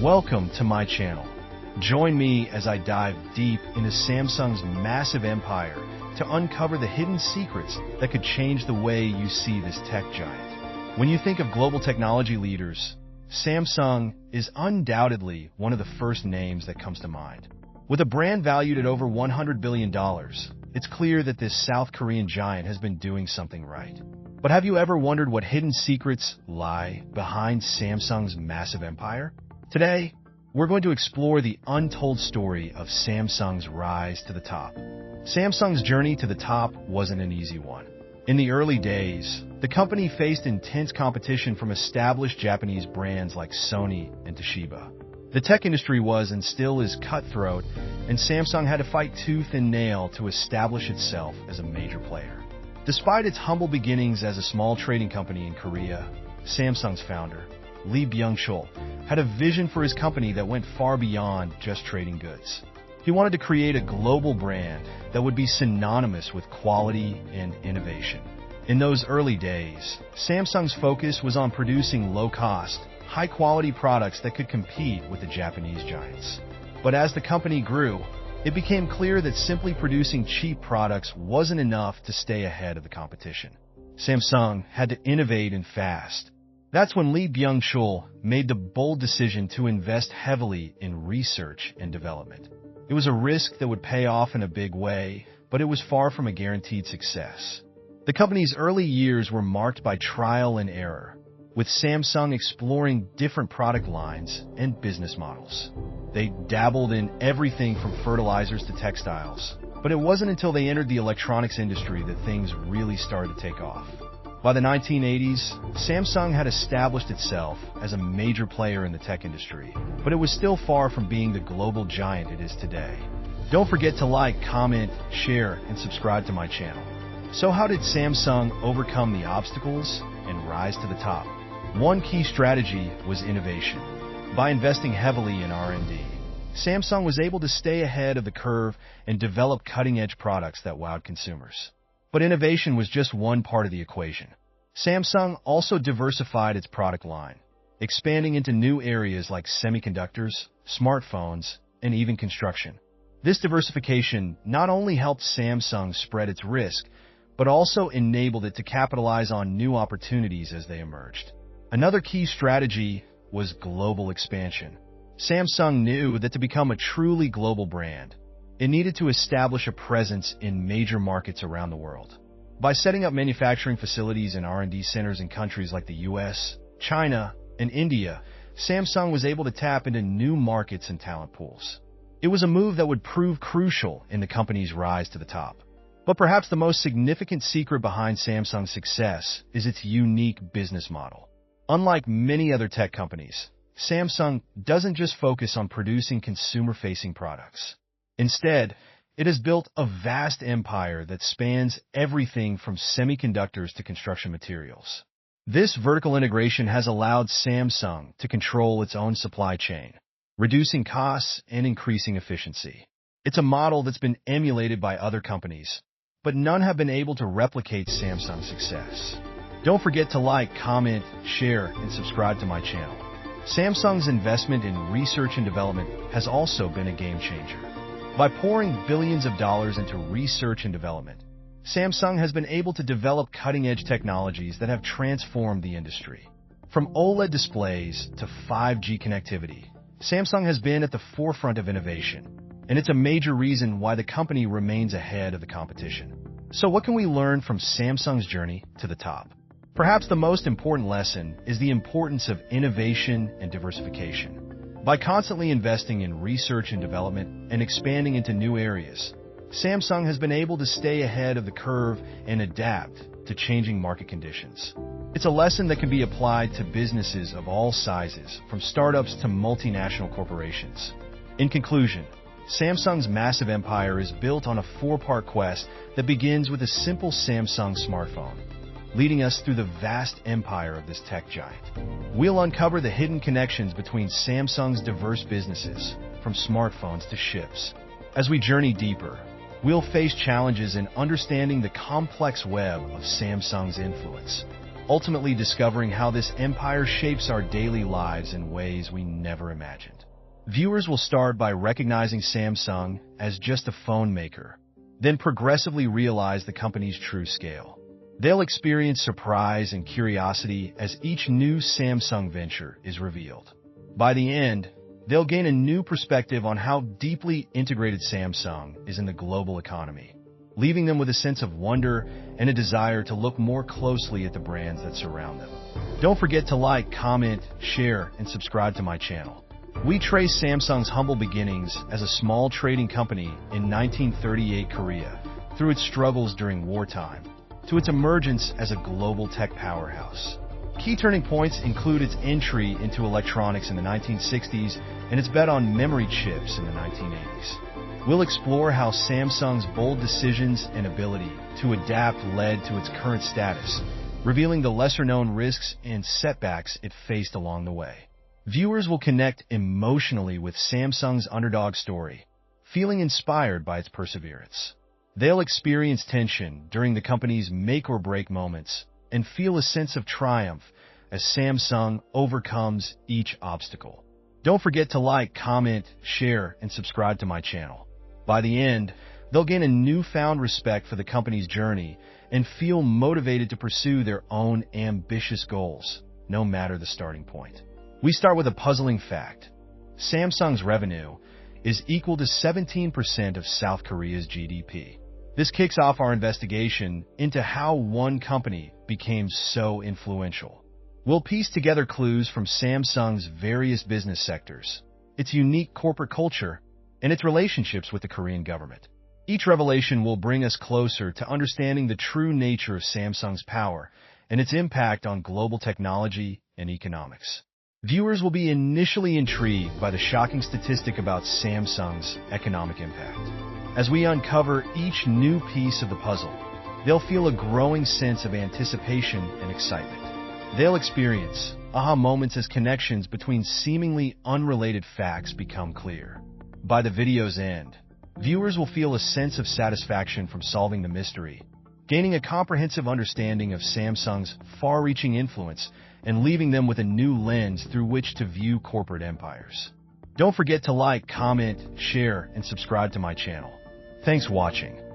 Welcome to my channel. Join me as I dive deep into Samsung's massive empire to uncover the hidden secrets that could change the way you see this tech giant. When you think of global technology leaders, Samsung is undoubtedly one of the first names that comes to mind. With a brand valued at over $100 billion, it's clear that this South Korean giant has been doing something right. But have you ever wondered what hidden secrets lie behind Samsung's massive empire? Today, we're going to explore the untold story of Samsung's rise to the top. Samsung's journey to the top wasn't an easy one. In the early days, the company faced intense competition from established Japanese brands like Sony and Toshiba. The tech industry was and still is cutthroat, and Samsung had to fight tooth and nail to establish itself as a major player. Despite its humble beginnings as a small trading company in Korea, Samsung's founder, Lee Byung-chul, had a vision for his company that went far beyond just trading goods. He wanted to create a global brand that would be synonymous with quality and innovation. In those early days, Samsung's focus was on producing low-cost, high-quality products that could compete with the Japanese giants. But as the company grew, it became clear that simply producing cheap products wasn't enough to stay ahead of the competition. Samsung had to innovate and fast. That's when Lee Byung-chul made the bold decision to invest heavily in research and development. It was a risk that would pay off in a big way, but it was far from a guaranteed success. The company's early years were marked by trial and error, with Samsung exploring different product lines and business models. They dabbled in everything from fertilizers to textiles, but it wasn't until they entered the electronics industry that things really started to take off. By the 1980s, Samsung had established itself as a major player in the tech industry, but it was still far from being the global giant it is today. Don't forget to like, comment, share, and subscribe to my channel. So how did Samsung overcome the obstacles and rise to the top? One key strategy was innovation. By investing heavily in R&D, Samsung was able to stay ahead of the curve and develop cutting-edge products that wowed consumers. But innovation was just one part of the equation. Samsung also diversified its product line, expanding into new areas like semiconductors, smartphones, and even construction. This diversification not only helped Samsung spread its risk, but also enabled it to capitalize on new opportunities as they emerged. Another key strategy was global expansion. Samsung knew that to become a truly global brand, it needed to establish a presence in major markets around the world. By setting up manufacturing facilities and R&D centers in countries like the US, China, and India, Samsung was able to tap into new markets and talent pools. It was a move that would prove crucial in the company's rise to the top. But perhaps the most significant secret behind Samsung's success is its unique business model. Unlike many other tech companies, Samsung doesn't just focus on producing consumer-facing products. Instead, it has built a vast empire that spans everything from semiconductors to construction materials. This vertical integration has allowed Samsung to control its own supply chain, reducing costs and increasing efficiency. It's a model that's been emulated by other companies, but none have been able to replicate Samsung's success. Don't forget to like, comment, share, and subscribe to my channel. Samsung's investment in research and development has also been a game changer. By pouring billions of dollars into research and development, Samsung has been able to develop cutting-edge technologies that have transformed the industry. From OLED displays to 5G connectivity, Samsung has been at the forefront of innovation, and it's a major reason why the company remains ahead of the competition. So what can we learn from Samsung's journey to the top? Perhaps the most important lesson is the importance of innovation and diversification. By constantly investing in research and development and expanding into new areas, Samsung has been able to stay ahead of the curve and adapt to changing market conditions. It's a lesson that can be applied to businesses of all sizes, from startups to multinational corporations. In conclusion, Samsung's massive empire is built on a four-part quest that begins with a simple Samsung smartphone, leading us through the vast empire of this tech giant. We'll uncover the hidden connections between Samsung's diverse businesses, from smartphones to ships. As we journey deeper, we'll face challenges in understanding the complex web of Samsung's influence. ultimately discovering how this empire shapes our daily lives in ways we never imagined. Viewers will start by recognizing Samsung as just a phone maker, then progressively realize the company's true scale. They'll experience surprise and curiosity as each new Samsung venture is revealed. By the end, they'll gain a new perspective on how deeply integrated Samsung is in the global economy, leaving them with a sense of wonder and a desire to look more closely at the brands that surround them. Don't forget to like, comment, share, and subscribe to my channel. We trace Samsung's humble beginnings as a small trading company in 1938 Korea, through its struggles during wartime, to its emergence as a global tech powerhouse. Key turning points include its entry into electronics in the 1960s and its bet on memory chips in the 1980s. We'll explore how Samsung's bold decisions and ability to adapt led to its current status, revealing the lesser-known risks and setbacks it faced along the way. Viewers will connect emotionally with Samsung's underdog story, feeling inspired by its perseverance. They'll experience tension during the company's make-or-break moments and feel a sense of triumph as Samsung overcomes each obstacle. Don't forget to like, comment, share, and subscribe to my channel. By the end, they'll gain a newfound respect for the company's journey and feel motivated to pursue their own ambitious goals, no matter the starting point. We start with a puzzling fact. Samsung's revenue is equal to 17% of South Korea's GDP. This kicks off our investigation into how one company became so influential. We'll piece together clues from Samsung's various business sectors, its unique corporate culture, and its relationships with the Korean government. Each revelation will bring us closer to understanding the true nature of Samsung's power and its impact on global technology and economics. Viewers will be initially intrigued by the shocking statistic about Samsung's economic impact. As we uncover each new piece of the puzzle, they'll feel a growing sense of anticipation and excitement. They'll experience aha moments as connections between seemingly unrelated facts become clear. By the video's end, viewers will feel a sense of satisfaction from solving the mystery, gaining a comprehensive understanding of Samsung's far-reaching influence and leaving them with a new lens through which to view corporate empires. Don't forget to like, comment, share, and subscribe to my channel. Thanks for watching.